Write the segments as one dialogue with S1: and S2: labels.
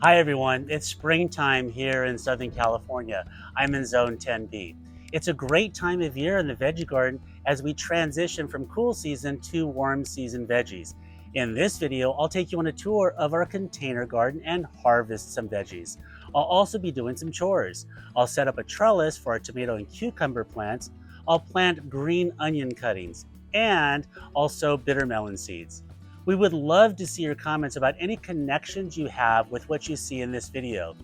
S1: Hi everyone, it's springtime here in Southern California. I'm in Zone 10B. It's a great time of year in the veggie garden as we transition from cool season to warm season veggies. In this video, I'll take you on a tour of our container garden and harvest some veggies. I'll also be doing some chores. I'll set up a trellis for our tomato and cucumber plants. I'll plant green onion cuttings and also bitter melon seeds. We would love to see your comments about any connections you have with what you see in this video.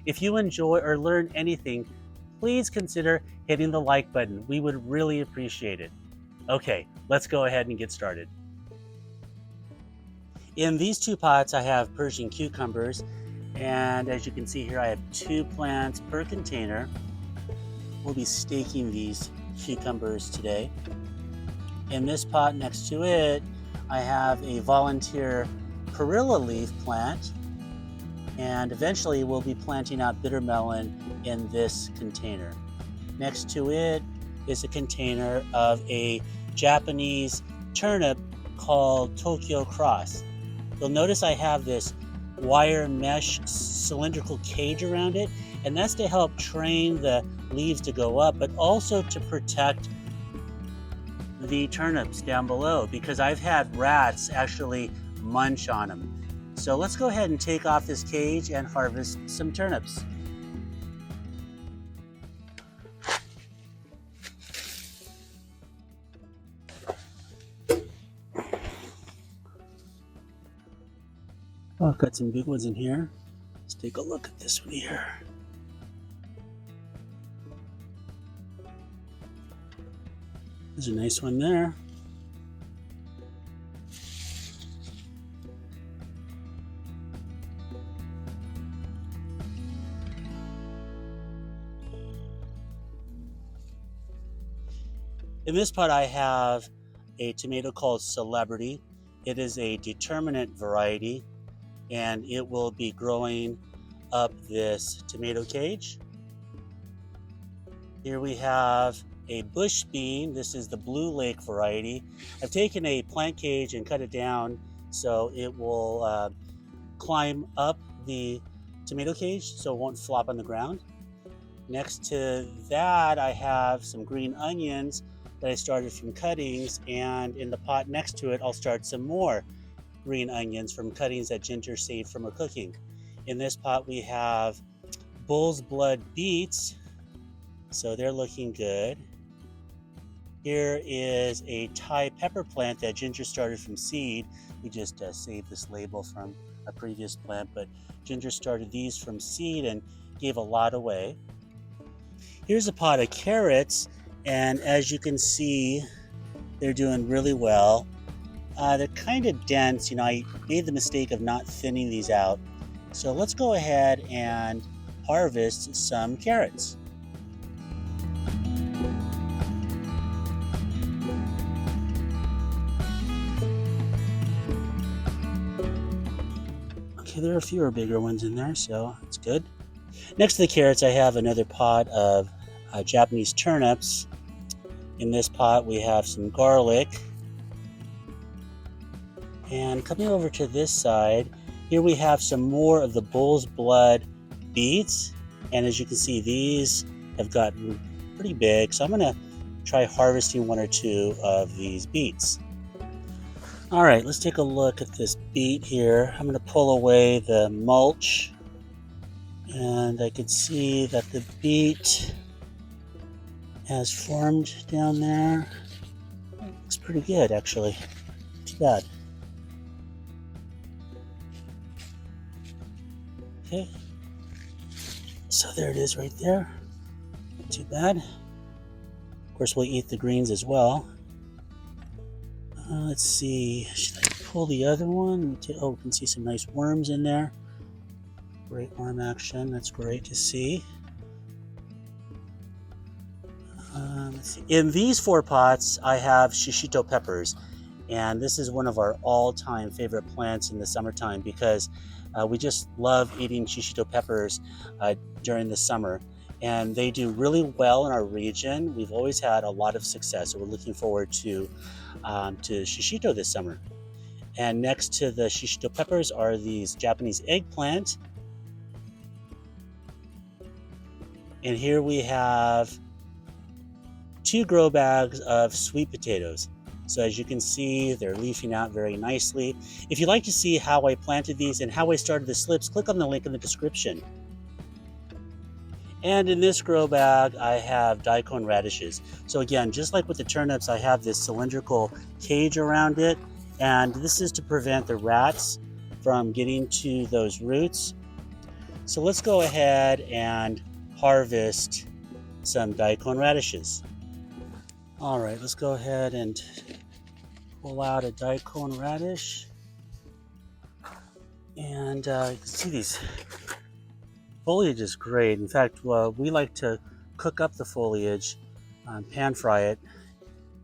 S1: If you enjoy or learn anything, please consider hitting the like button. We would really appreciate it. Okay, let's go ahead and get started. In these two pots, I have Persian cucumbers, and as you can see here, I have 2 plants per container. We'll be staking these cucumbers today. In this pot next to it, I have a volunteer Perilla leaf plant, and eventually we'll be planting out bitter melon in this container. Next to it is a container of a Japanese turnip called Tokyo Cross. You'll notice I have this wire mesh cylindrical cage around it, and that's to help train the leaves to go up, but also to protect the turnips down below because I've had rats actually munch on them. So let's go ahead and take off this cage and harvest some turnips. Oh, I've got some big ones in here. Let's take a look at this one here. There's a nice one there. In this pot I have a tomato called Celebrity. It is a determinate variety and it will be growing up this tomato cage. Here we have a bush bean. This is the Blue Lake variety. I've taken a plant cage and cut it down so it will climb up the tomato cage so it won't flop on the ground. Next to that, I have some green onions that I started from cuttings, and in the pot next to it, I'll start some more green onions from cuttings that Ginger saved from her cooking. In this pot, we have bull's blood beets, so they're looking good. Here is a Thai pepper plant that Ginger started from seed. We just saved this label from a previous plant, but Ginger started these from seed and gave a lot away. Here's a pot of carrots, and as you can see, they're doing really well. They're kind of dense. I made the mistake of not thinning these out. So let's go ahead and harvest some carrots. Okay, there are a few bigger ones in there, so it's good. Next to the carrots, I have another pot of Japanese turnips. In this pot, we have some garlic. And coming over to this side, here we have some more of the bull's blood beets. And as you can see, these have gotten pretty big. So I'm going to try harvesting 1 or 2 of these beets. All right, let's take a look at this beet here. I'm going to pull away the mulch. And I can see that the beet has formed down there. Looks pretty good, actually. Not too bad. Okay. So there it is right there. Not too bad. Of course, we'll eat the greens as well. Let's see. Should I pull the other one? Oh, we can see some nice worms in there. Great worm action. That's great to see. Let's see. In these 4 pots, I have Shishito peppers. And this is one of our all-time favorite plants in the summertime because we just love eating Shishito peppers during the summer. And they do really well in our region. We've always had a lot of success. So we're looking forward to Shishito this summer. And next to the Shishito peppers are these Japanese eggplant. And here we have 2 grow bags of sweet potatoes. So as you can see, they're leafing out very nicely. If you'd like to see how I planted these and how I started the slips, click on the link in the description. And in this grow bag, I have Daikon radishes. So again, just like with the turnips, I have this cylindrical cage around it. And this is to prevent the rats from getting to those roots. So let's go ahead and harvest some Daikon radishes. All right, let's go ahead and pull out a Daikon radish. And you can see these foliage is great. In fact, we like to cook up the foliage, pan fry it.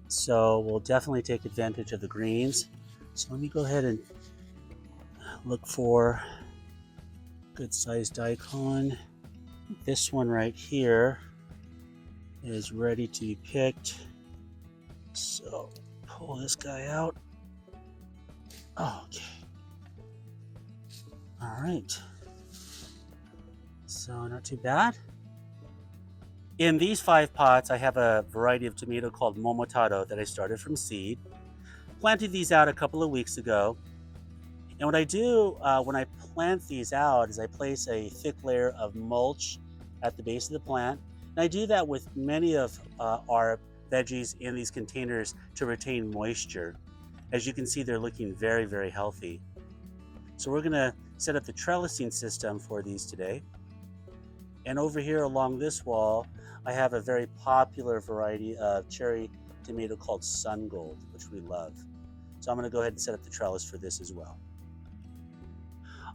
S1: So we'll definitely take advantage of the greens. So let me go ahead and look for good sized daikon. This one right here is ready to be picked. So pull this guy out. Okay. All right. So not too bad. In these 5 pots, I have a variety of tomato called Momotaro that I started from seed. Planted these out a couple of weeks ago. And what I do when I plant these out is I place a thick layer of mulch at the base of the plant. And I do that with many of our veggies in these containers to retain moisture. As you can see, they're looking very, very healthy. So we're going to set up the trellising system for these today. And over here along this wall, I have a very popular variety of cherry tomato called Sungold, which we love. So I'm going to go ahead and set up the trellis for this as well.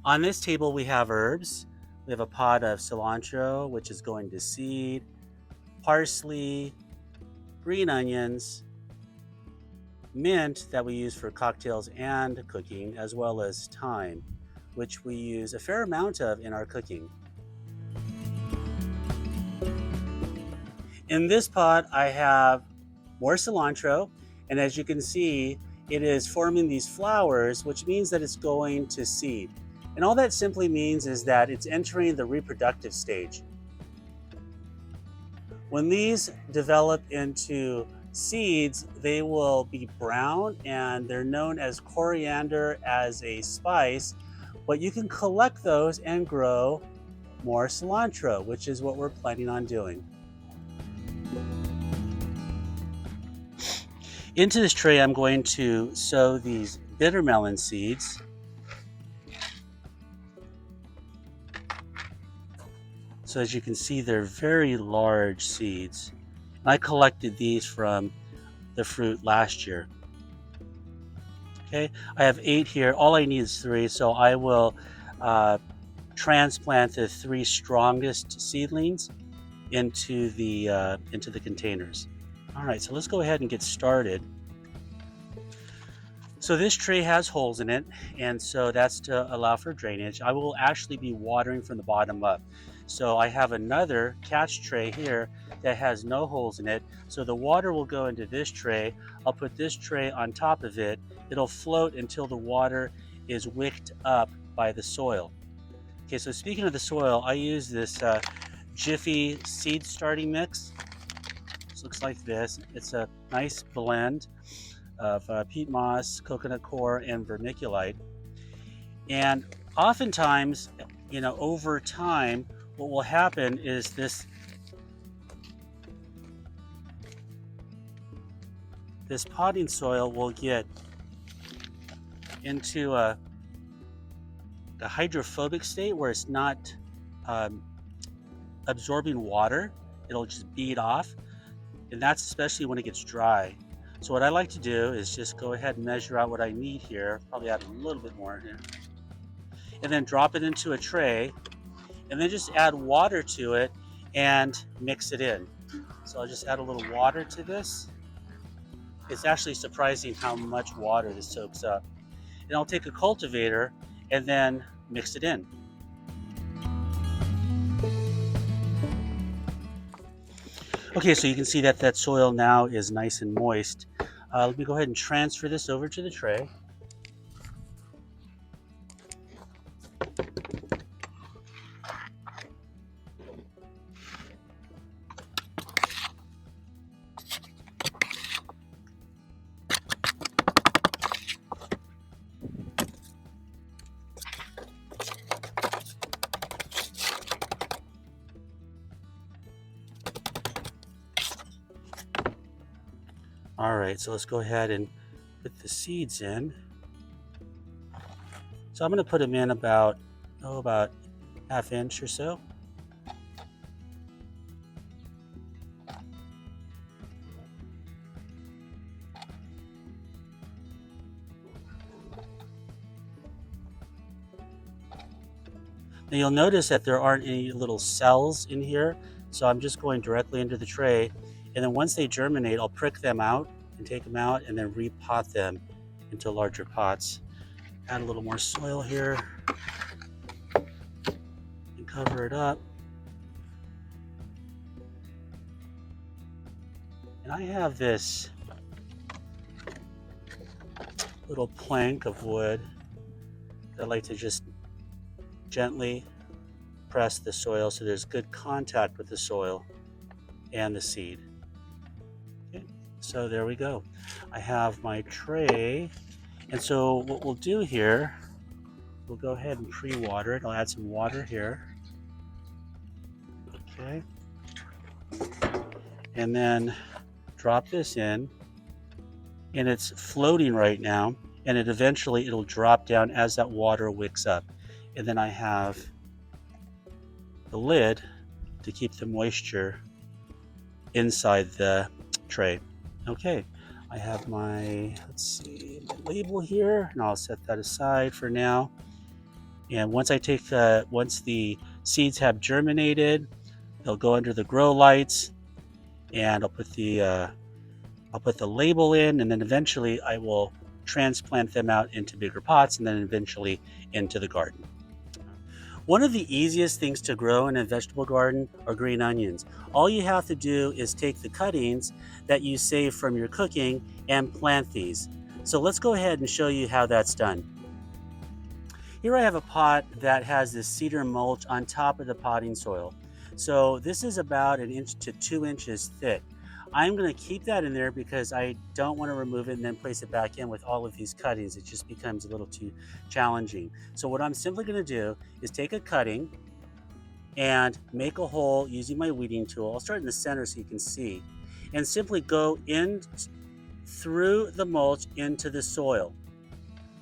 S1: On this table, we have herbs. We have a pot of cilantro, which is going to seed, parsley, green onions, mint that we use for cocktails and cooking, as well as thyme, which we use a fair amount of in our cooking. In this pot, I have more cilantro, and as you can see, it is forming these flowers, which means that it's going to seed. And all that simply means is that it's entering the reproductive stage. When these develop into seeds, they will be brown and they're known as coriander as a spice, but you can collect those and grow more cilantro, which is what we're planning on doing. Into this tray, I'm going to sow these bitter melon seeds. So as you can see, they're very large seeds. I collected these from the fruit last year. Okay, I have 8 here. All I need is 3, so I will transplant the 3 strongest seedlings into the containers. All right, so let's go ahead and get started. So this tray has holes in it, and so that's to allow for drainage. I will actually be watering from the bottom up. So I have another catch tray here that has no holes in it. So the water will go into this tray. I'll put this tray on top of it. It'll float until the water is wicked up by the soil. Okay, so speaking of the soil, I use this Jiffy seed starting mix. This looks like this. It's a nice blend of peat moss, coconut coir, and vermiculite. And oftentimes, over time, what will happen is this potting soil will get into a hydrophobic state where it's not absorbing water. It'll just bead off, and that's especially when it gets dry. So what I like to do is just go ahead and measure out what I need here, probably add a little bit more here, and then drop it into a tray, and then just add water to it and mix it in. So I'll just add a little water to this. It's actually surprising how much water this soaks up. And I'll take a cultivator and then mix it in. Okay, so you can see that that soil now is nice and moist. Let me go ahead and transfer this over to the tray. All right, so let's go ahead and put the seeds in. So I'm going to put them in about ½ inch or so. Now you'll notice that there aren't any little cells in here, so I'm just going directly into the tray. And then once they germinate, I'll prick them out and take them out and then repot them into larger pots. Add a little more soil here and cover it up. And I have this little plank of wood that I like to just gently press the soil so there's good contact with the soil and the seed. Okay, so there we go. I have my tray, and so what we'll do here, we'll go ahead and pre-water it. I'll add some water here. Okay, and then drop this in, and it's floating right now, and it'll drop down as that water wicks up. And then I have the lid to keep the moisture inside the tray. Okay, I have my, my label here, and I'll set that aside for now. And once the seeds have germinated, they'll go under the grow lights, and I'll put the label in, and then eventually I will transplant them out into bigger pots, and then eventually into the garden. One of the easiest things to grow in a vegetable garden are green onions. All you have to do is take the cuttings that you save from your cooking and plant these. So let's go ahead and show you how that's done. Here I have a pot that has this cedar mulch on top of the potting soil. So this is about 1 inch to 2 inches thick. I'm going to keep that in there because I don't want to remove it and then place it back in with all of these cuttings. It just becomes a little too challenging. So what I'm simply going to do is take a cutting and make a hole using my weeding tool. I'll start in the center so you can see, and simply go in through the mulch into the soil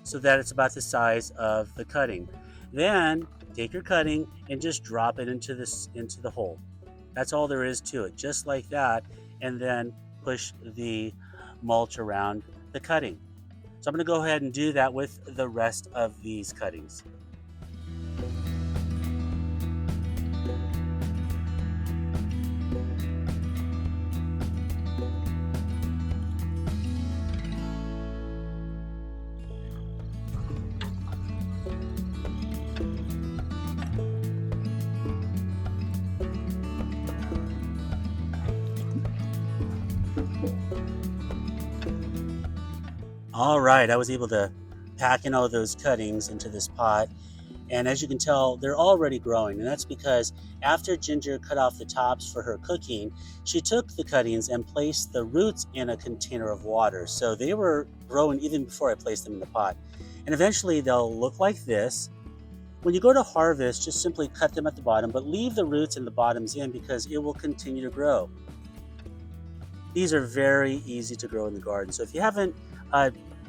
S1: so that it's about the size of the cutting. Then take your cutting and just drop it into the hole. That's all there is to it, just like that. And then push the mulch around the cutting. So I'm going to go ahead and do that with the rest of these cuttings. All right, I was able to pack in all of those cuttings into this pot. And as you can tell, they're already growing. And that's because after Ginger cut off the tops for her cooking, she took the cuttings and placed the roots in a container of water. So they were growing even before I placed them in the pot. And eventually they'll look like this. When you go to harvest, just simply cut them at the bottom, but leave the roots and the bottoms in because it will continue to grow. These are very easy to grow in the garden. So if you haven't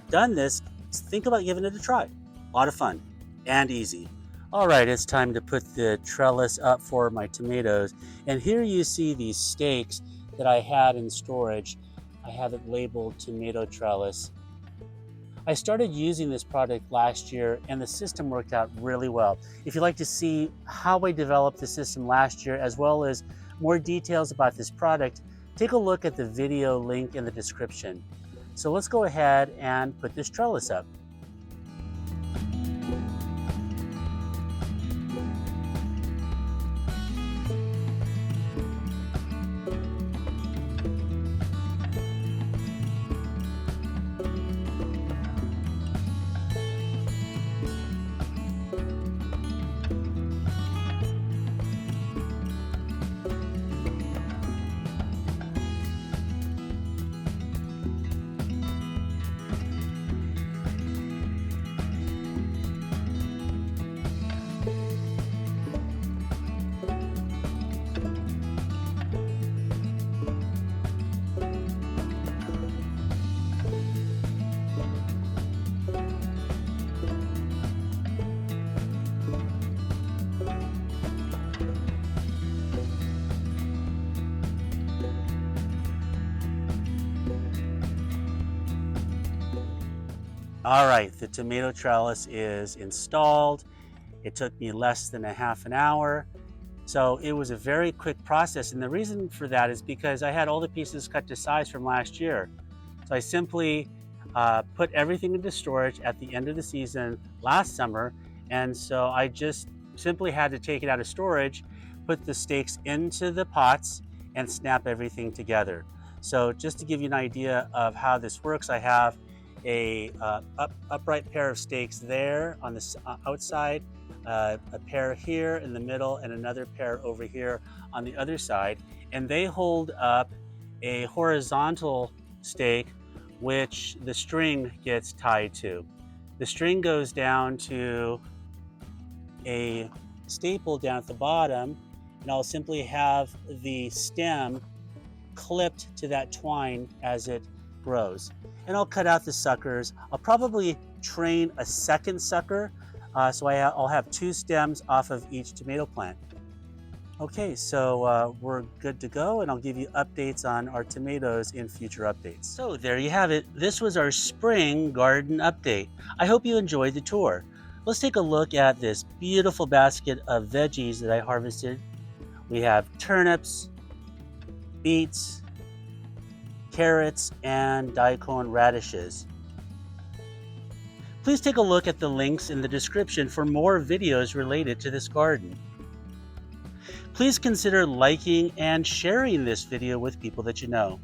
S1: done this, think about giving it a try. A lot of fun and easy. All right, it's time to put the trellis up for my tomatoes. And here you see these stakes that I had in storage. I have it labeled tomato trellis. I started using this product last year and the system worked out really well. If you'd like to see how I developed the system last year, as well as more details about this product, take a look at the video link in the description. So let's go ahead and put this trellis up. All right, the tomato trellis is installed. It took me less than a half an hour. So it was a very quick process. And the reason for that is because I had all the pieces cut to size from last year. So I simply put everything into storage at the end of the season last summer. And so I just simply had to take it out of storage, put the stakes into the pots, and snap everything together. So just to give you an idea of how this works, I have a upright pair of stakes there on the outside, a pair here in the middle, and another pair over here on the other side. And they hold up a horizontal stake which the string gets tied to. The string goes down to a staple down at the bottom, and I'll simply have the stem clipped to that twine as it grows. And I'll cut out the suckers. I'll probably train a second sucker, so I'll have 2 stems off of each tomato plant. Okay, so we're good to go, and I'll give you updates on our tomatoes in future updates. So there you have it. This was our spring garden update. I hope you enjoyed the tour. Let's take a look at this beautiful basket of veggies that I harvested. We have turnips, beets, carrots, and Daikon radishes. Please take a look at the links in the description for more videos related to this garden. Please consider liking and sharing this video with people that you know.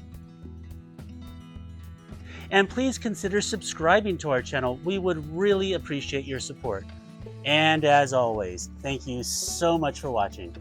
S1: And please consider subscribing to our channel. We would really appreciate your support. And as always, thank you so much for watching.